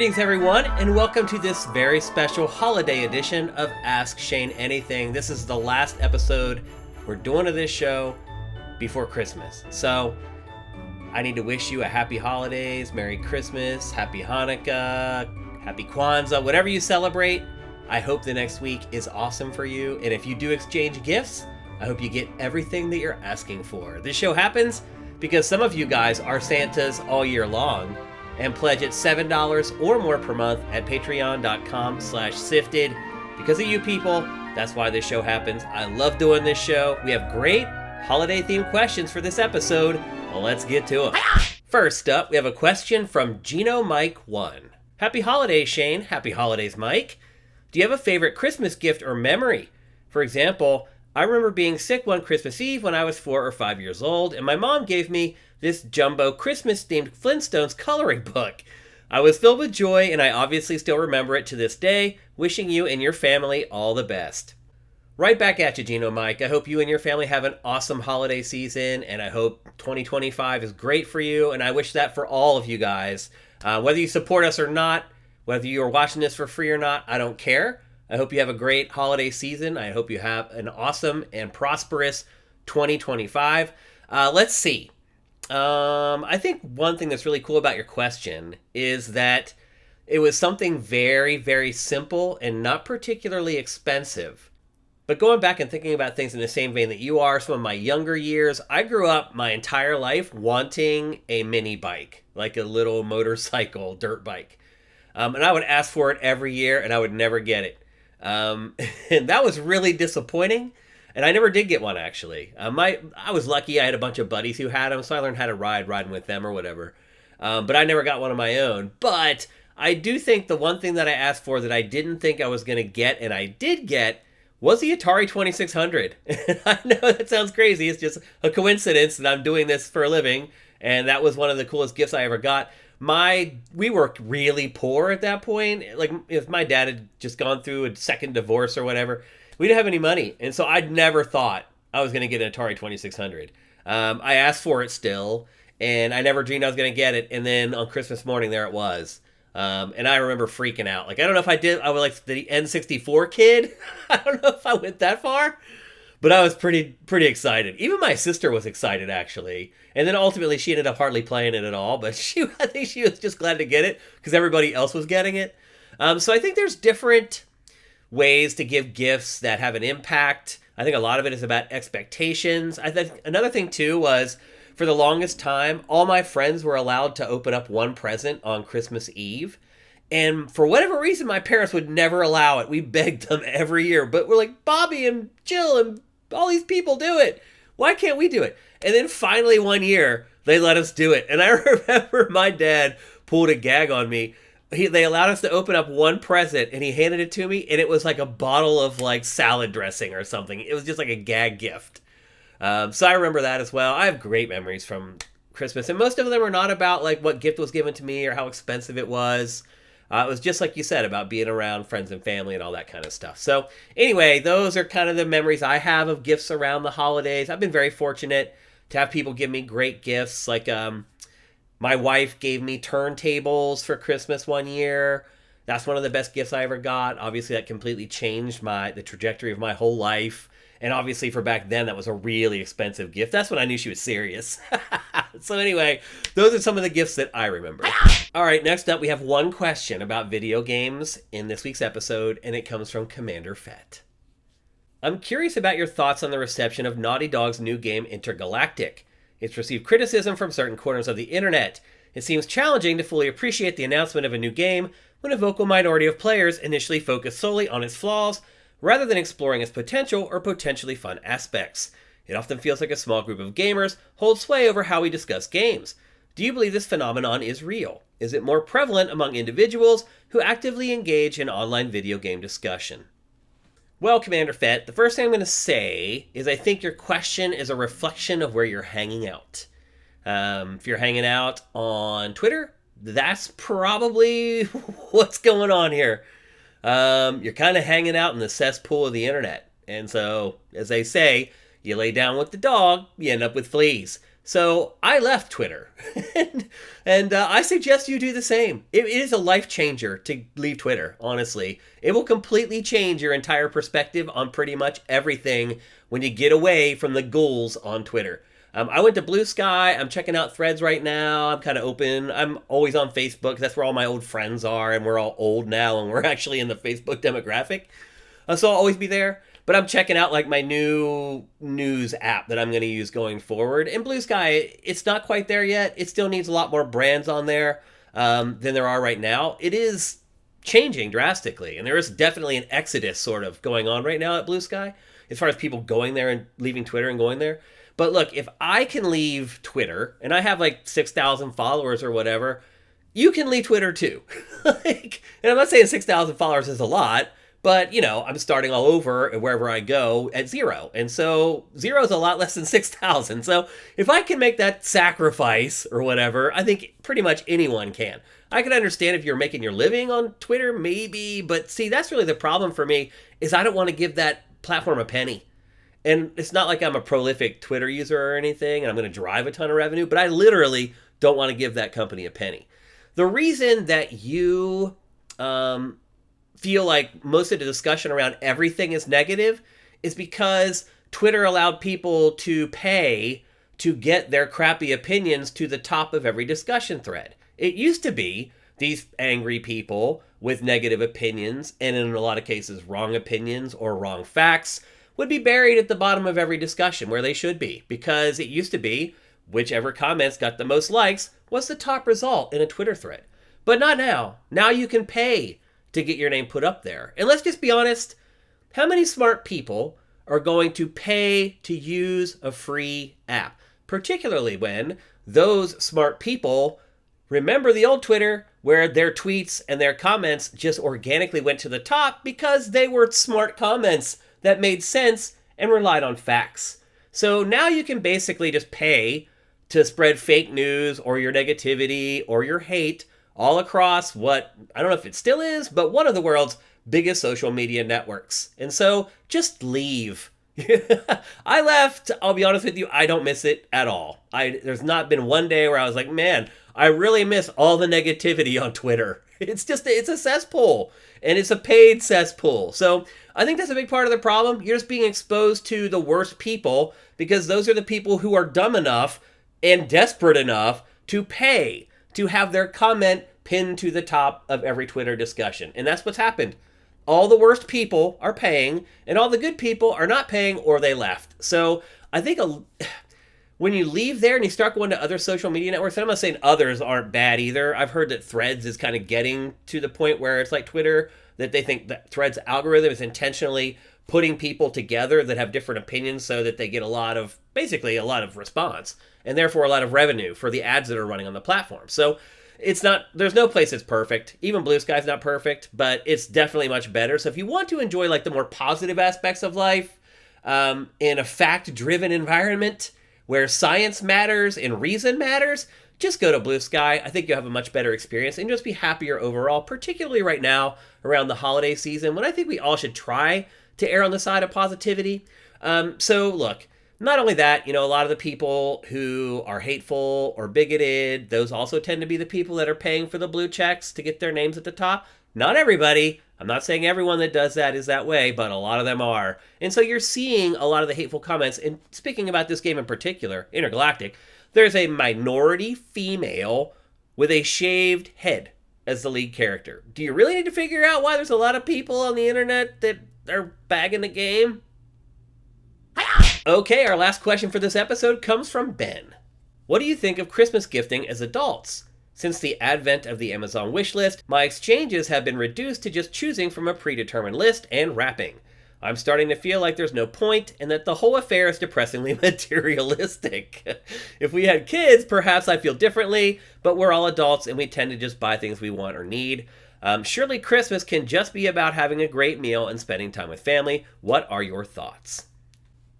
Greetings, everyone, and welcome to this very special holiday edition of Ask Shane Anything. This is the last episode we're doing of this show before Christmas. So, I need to wish you a happy holidays, Merry Christmas, Happy Hanukkah, Happy Kwanzaa, whatever you celebrate. I hope the next week is awesome for you, and if you do exchange gifts, I hope you get everything that you're asking for. This show happens because some of you guys are Santas all year long and pledge at $7 or more per month at patreon.com/SIFTD. Because of you people, that's why this show happens. I love doing this show. We have great holiday-themed questions for this episode. Well, let's get to them. First up, we have a question from Gino Mike 1. Happy holidays, Shane. Happy holidays, Mike. Do you have a favorite Christmas gift or memory? For example, I remember being sick one Christmas Eve when I was 4 or 5 years old, and my mom gave me this jumbo Christmas-themed Flintstones coloring book. I was filled with joy, and I obviously still remember it to this day, wishing you and your family all the best. Right back at you, Gino Mike. I hope you and your family have an awesome holiday season, and I hope 2025 is great for you, and I wish that for all of you guys. Whether you support us or not, whether you are watching this for free or not, I don't care. I hope you have a great holiday season. I hope you have an awesome and prosperous 2025. Let's see. I think one thing that's really cool about your question is that it was something very, very simple and not particularly expensive. But going back and thinking about things in the same vein that you are, some of my younger years, I grew up my entire life wanting a mini bike, like a little motorcycle, dirt bike. And I would ask for it every year, and I would never get it. And that was really disappointing. And I never did get one, actually. I was lucky. I had a bunch of buddies who had them, so I learned how to riding with them or whatever. But I never got one of my own. But I do think the one thing that I asked for that I didn't think I was going to get, and I did get, was the Atari 2600. I know that sounds crazy. It's just a coincidence that I'm doing this for a living, and that was one of the coolest gifts I ever got. We were really poor at that point. Like, if my dad had just gone through a second divorce or whatever, we didn't have any money. And so I'd never thought I was going to get an Atari 2600. I asked for it still, and I never dreamed I was going to get it. And then on Christmas morning, there it was. And I remember freaking out. Like, I don't know if I was like the N64 kid. I don't know if I went that far, but I was pretty excited. Even my sister was excited, actually. And then ultimately, she ended up hardly playing it at all. But I think she was just glad to get it because everybody else was getting it. So I think there's different ways to give gifts that have an impact. I think a lot of it is about expectations. I think another thing, too, was for the longest time, all my friends were allowed to open up one present on Christmas Eve. And for whatever reason, my parents would never allow it. We begged them every year. But we're like, Bobby and Jill and all these people do it. Why can't we do it? And then finally one year, they let us do it. And I remember my dad pulled a gag on me. They allowed us to open up one present, and he handed it to me, and it was like a bottle of like salad dressing or something. It was just like a gag gift. So I remember that as well. I have great memories from Christmas, and most of them are not about like what gift was given to me or how expensive it was. It was just like you said about being around friends and family and all that kind of stuff. So anyway, those are kind of the memories I have of gifts around the holidays. I've been very fortunate to have people give me great gifts. Like my wife gave me turntables for Christmas one year. That's one of the best gifts I ever got. Obviously, that completely changed the trajectory of my whole life. And obviously, for back then, that was a really expensive gift. That's when I knew she was serious. So anyway, those are some of the gifts that I remember. All right, next up, we have one question about video games in this week's episode, and it comes from Commander Fett. I'm curious about your thoughts on the reception of Naughty Dog's new game, Intergalactic. It's received criticism from certain corners of the internet. It seems challenging to fully appreciate the announcement of a new game when a vocal minority of players initially focus solely on its flaws, rather than exploring its potential or potentially fun aspects. It often feels like a small group of gamers hold sway over how we discuss games. Do you believe this phenomenon is real? Is it more prevalent among individuals who actively engage in online video game discussion? Well, Commander Fett, the first thing I'm going to say is I think your question is a reflection of where you're hanging out. If you're hanging out on Twitter, that's probably what's going on here. You're kind of hanging out in the cesspool of the internet. And so, as they say, you lay down with the dog, you end up with fleas. So I left Twitter, and I suggest you do the same. It is a life changer to leave Twitter, honestly. It will completely change your entire perspective on pretty much everything when you get away from the ghouls on Twitter. I went to Blue Sky. I'm checking out Threads right now. I'm kind of open. I'm always on Facebook. That's where all my old friends are, and we're all old now, and we're actually in the Facebook demographic. So I'll always be there. But I'm checking out like my new news app that I'm going to use going forward. And Blue Sky, it's not quite there yet. It still needs a lot more brands on there than there are right now. It is changing drastically. And there is definitely an exodus sort of going on right now at Blue Sky as far as people going there and leaving Twitter and going there. But look, if I can leave Twitter, and I have like 6,000 followers or whatever, you can leave Twitter too. And I'm not saying 6,000 followers is a lot. But, I'm starting all over wherever I go at 0. And so 0 is a lot less than 6,000. So if I can make that sacrifice or whatever, I think pretty much anyone can. I can understand if you're making your living on Twitter, maybe. But see, that's really the problem for me is I don't want to give that platform a penny. And it's not like I'm a prolific Twitter user or anything and I'm going to drive a ton of revenue. But I literally don't want to give that company a penny. The reason that you feel like most of the discussion around everything is negative is because Twitter allowed people to pay to get their crappy opinions to the top of every discussion thread. It used to be these angry people with negative opinions, and in a lot of cases wrong opinions or wrong facts, would be buried at the bottom of every discussion where they should be, because it used to be whichever comments got the most likes was the top result in a Twitter thread. But not now. Now you can pay to get your name put up there. And let's just be honest, how many smart people are going to pay to use a free app? Particularly when those smart people remember the old Twitter where their tweets and their comments just organically went to the top because they were smart comments that made sense and relied on facts. So now you can basically just pay to spread fake news or your negativity or your hate all across what, I don't know if it still is, but one of the world's biggest social media networks. And so just leave. I left, I'll be honest with you, I don't miss it at all. There's not been one day where I was like, man, I really miss all the negativity on Twitter. It's a cesspool, and it's a paid cesspool. So I think that's a big part of the problem. You're just being exposed to the worst people because those are the people who are dumb enough and desperate enough to pay to have their comment pinned to the top of every Twitter discussion. And that's what's happened. All the worst people are paying, and all the good people are not paying or they left. So I think when you leave there and you start going to other social media networks, and I'm not saying others aren't bad either. I've heard that Threads is kind of getting to the point where it's like Twitter, that they think that Threads algorithm is intentionally putting people together that have different opinions so that they get basically a lot of response, and therefore a lot of revenue for the ads that are running on the platform. So there's no place that's perfect. Even Blue Sky's not perfect, but it's definitely much better. So if you want to enjoy like the more positive aspects of life in a fact-driven environment where science matters and reason matters, just go to Blue Sky. I think you'll have a much better experience and just be happier overall, particularly right now around the holiday season when I think we all should try to err on the side of positivity. So look, not only that, a lot of the people who are hateful or bigoted, those also tend to be the people that are paying for the blue checks to get their names at the top. Not everybody. I'm not saying everyone that does that is that way, but a lot of them are. And so you're seeing a lot of the hateful comments. And speaking about this game in particular, Intergalactic, there's a minority female with a shaved head as the lead character. Do you really need to figure out why there's a lot of people on the internet that are bagging the game? Okay, our last question for this episode comes from Ben. What do you think of Christmas gifting as adults? Since the advent of the Amazon wishlist, my exchanges have been reduced to just choosing from a predetermined list and wrapping. I'm starting to feel like there's no point and that the whole affair is depressingly materialistic. If we had kids, perhaps I'd feel differently, but we're all adults and we tend to just buy things we want or need. Surely Christmas can just be about having a great meal and spending time with family. What are your thoughts?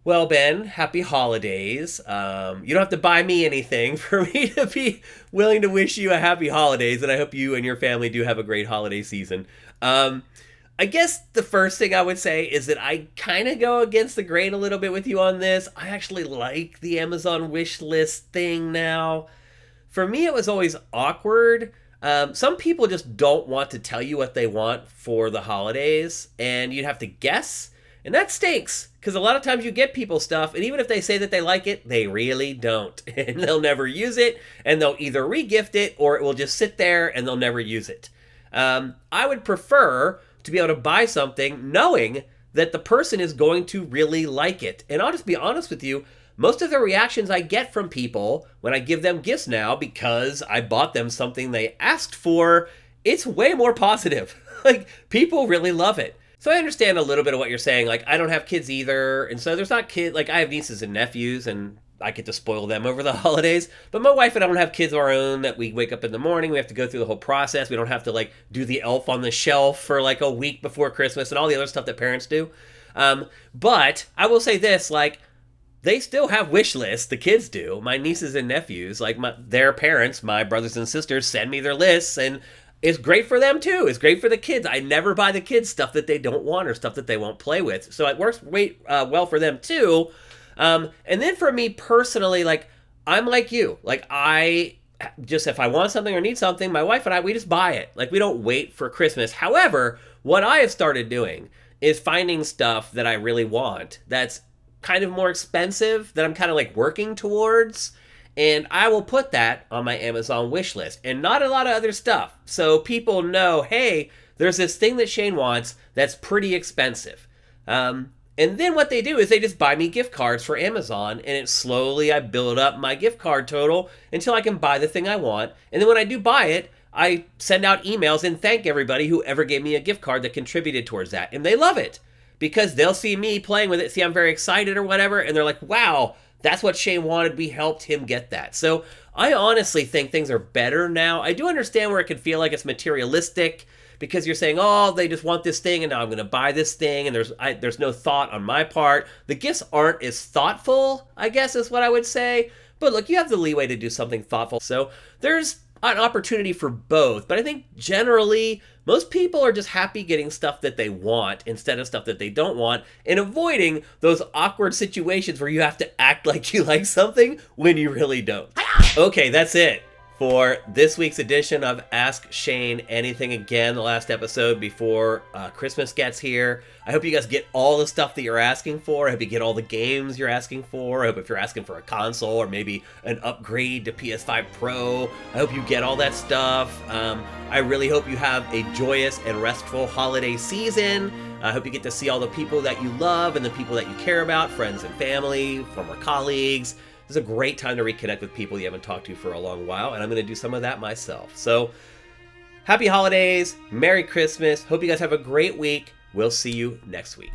Well, Ben, happy holidays. You don't have to buy me anything for me to be willing to wish you a happy holidays, and I hope you and your family do have a great holiday season. I guess the first thing I would say is that I kind of go against the grain a little bit with you on this. I actually like the Amazon wish list thing now. For me, it was always awkward. Some people just don't want to tell you what they want for the holidays, and you'd have to guess. And that stinks, because a lot of times you get people stuff, and even if they say that they like it, they really don't. And they'll never use it, and they'll either re-gift it, or it will just sit there, and they'll never use it. I would prefer to be able to buy something knowing that the person is going to really like it. And I'll just be honest with you, most of the reactions I get from people when I give them gifts now because I bought them something they asked for, it's way more positive. Like, people really love it. So I understand a little bit of what you're saying. Like, I don't have kids either, and so there's not kids. Like, I have nieces and nephews, and I get to spoil them over the holidays. But my wife and I don't have kids of our own that we wake up in the morning. We have to go through the whole process. We don't have to, like, do the elf on the shelf for, like, a week before Christmas and all the other stuff that parents do. But I will say this, like, they still have wish lists. The kids do. My nieces and nephews, like, their parents, my brothers and sisters, send me their lists, and it's great for them too. It's great for the kids. I never buy the kids stuff that they don't want or stuff that they won't play with. So it works well for them too. And then for me personally, like, I'm like you. Like, I just, if I want something or need something, my wife and I, we just buy it. Like, we don't wait for Christmas. However, what I have started doing is finding stuff that I really want that's kind of more expensive, that I'm kind of like working towards. And I will put that on my Amazon wish list and not a lot of other stuff. So people know, hey, there's this thing that Shane wants that's pretty expensive. And then what they do is they just buy me gift cards for Amazon, and it slowly, I build up my gift card total until I can buy the thing I want. And then when I do buy it, I send out emails and thank everybody who ever gave me a gift card that contributed towards that. And they love it because they'll see me playing with it, see I'm very excited or whatever, and they're like, wow, that's what Shane wanted. We helped him get that. So I honestly think things are better now. I do understand where it can feel like it's materialistic because you're saying, oh, they just want this thing and now I'm going to buy this thing, and there's no thought on my part. The gifts aren't as thoughtful, I guess is what I would say. But look, you have the leeway to do something thoughtful. So there's an opportunity for both. But I think generally most people are just happy getting stuff that they want instead of stuff that they don't want, and avoiding those awkward situations where you have to act like you like something when you really don't. Okay, that's it for this week's edition of Ask Shane Anything Again, the last episode before Christmas gets here. I hope you guys get all the stuff that you're asking for. I hope you get all the games you're asking for. I hope if you're asking for a console or maybe an upgrade to PS5 Pro, I hope you get all that stuff. I really hope you have a joyous and restful holiday season. I hope you get to see all the people that you love and the people that you care about, friends and family, former colleagues. It's a great time to reconnect with people you haven't talked to for a long while, and I'm going to do some of that myself. So, happy holidays, Merry Christmas, hope you guys have a great week. We'll see you next week.